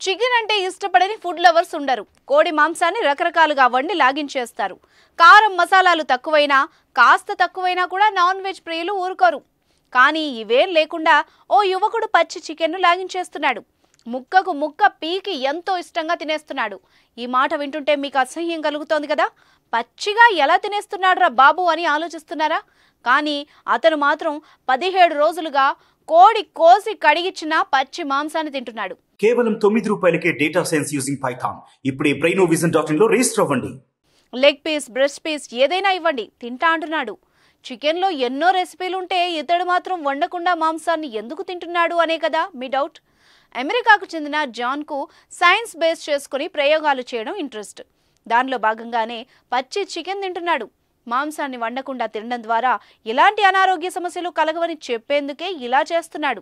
Chicken అంటే ఇష్టపడని food lovers ఉండరు. కోడి మాంసాన్ని రకరకాలుగా వండి లాగించేస్తారు. కారం మసాలాలు తక్కువైనా కాస్త తక్కువైనా కూడా నాన్ వెజ్ ప్రియులు ఊరుకోరు. కానీ ఇవేం లేకుండా ఓ యువకుడు పచ్చి చికెన్ను లాగించేస్తున్నాడు. ముక్కకు ముక్క పీకి ఎంతో ఇష్టంగా తినేస్తున్నాడు. ఈ మాట వింటుంటే మీకు అసహ్యం కలుగుతోంది కదా. పచ్చిగా ఎలా తినేస్తున్నాడు రా బాబు అని ఆలోచిస్తున్నారా? కానీ అతను మాత్రం 17 రోజులుగా కోడి కోసి కడిగిచ్చిన పచ్చి మాంసాన్ని తింటున్నాడు. కేవలం 9 రూపాయలకే డేటా సైన్స్ యూజింగ్ పైథాన్. ఇప్పుడే బ్రెయినోవిజన్.in లో రిజిస్టర్ అవ్వండి. లెగ్ పీస్, బ్రెస్ట్ పీస్ ఏదైనా ఇవ్వండి తింటా అంటున్నాడు. చికెన్లో ఎన్నో రెసిపీలుంటే ఇతడు మాత్రం వండకుండా మాంసాన్ని ఎందుకు తింటున్నాడు అనే కదా మీ డౌట్. అమెరికాకు చెందిన జాన్కు సైన్స్ బేస్ చేసుకుని ప్రయోగాలు చేయడం ఇంట్రెస్ట్. దానిలో భాగంగానే పచ్చి చికెన్ తింటున్నాడు. మాంసాన్ని వండకుండా తినడం ద్వారా ఎలాంటి అనారోగ్య సమస్యలు కలగవని చెప్పేందుకే ఇలా చేస్తున్నాడు.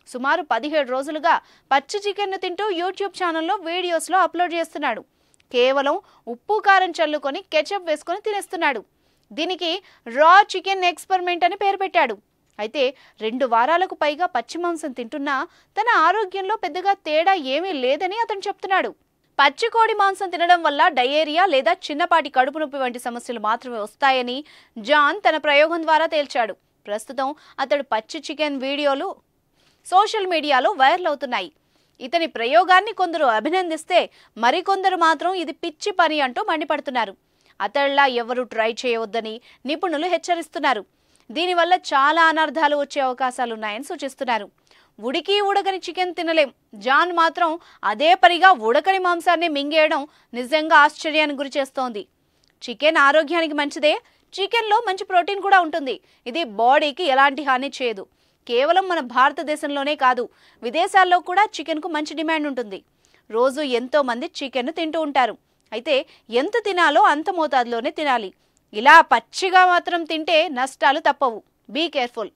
సుమారు 17 రోజులుగా పచ్చి చికెన్ను తింటూ యూట్యూబ్ ఛానల్లో వీడియోస్లో అప్లోడ్ చేస్తున్నాడు. కేవలం ఉప్పు కారం చల్లుకొని కెచప్ వేసుకొని తినేస్తున్నాడు. దీనికి రా చికెన్ ఎక్స్పెరిమెంట్ అని పేరు పెట్టాడు. అయితే 2 వారాలకు పైగా పచ్చి మాంసం తింటున్నా తన ఆరోగ్యంలో పెద్దగా తేడా ఏమీ లేదని అతను చెప్తున్నాడు. పచ్చి కోడి మాంసం తినడం వల్ల డయేరియా లేదా చిన్నపాటి కడుపు నొప్పి వంటి సమస్యలు మాత్రమే వస్తాయని జాన్ తన ప్రయోగం ద్వారా తేల్చాడు. ప్రస్తుతం అతడు పచ్చి చికెన్ వీడియోలు సోషల్ మీడియాలో వైరల్ అవుతున్నాయి. ఇతని ప్రయోగాన్ని కొందరు అభినందిస్తే మరికొందరు మాత్రం ఇది పిచ్చి పని అంటూ మండిపడుతున్నారు. అతడిలా ఎవరూ ట్రై చేయవద్దని నిపుణులు హెచ్చరిస్తున్నారు. దీనివల్ల చాలా అనర్థాలు వచ్చే అవకాశాలున్నాయని సూచిస్తున్నారు. ఉడికి ఉడకని చికెన్ తినలేం. జాన్ మాత్రం అదే పనిగా ఉడకని మాంసాన్ని మింగేయడం నిజంగా ఆశ్చర్యానికి గురి చేస్తోంది. చికెన్ ఆరోగ్యానికి మంచిదే. చికెన్లో మంచి ప్రోటీన్ కూడా ఉంటుంది. ఇది బాడీకి ఎలాంటి హాని చేయదు. కేవలం మన భారతదేశంలోనే కాదు, విదేశాల్లో కూడా చికెన్కు మంచి డిమాండ్ ఉంటుంది. రోజు ఎంతో మంది చికెన్ను తింటూ ఉంటారు. అయితే ఎంత తినాలో అంత మోతాదులోనే తినాలి. ఇలా పచ్చిగా మాత్రం తింటే నష్టాలు తప్పవు. Be careful.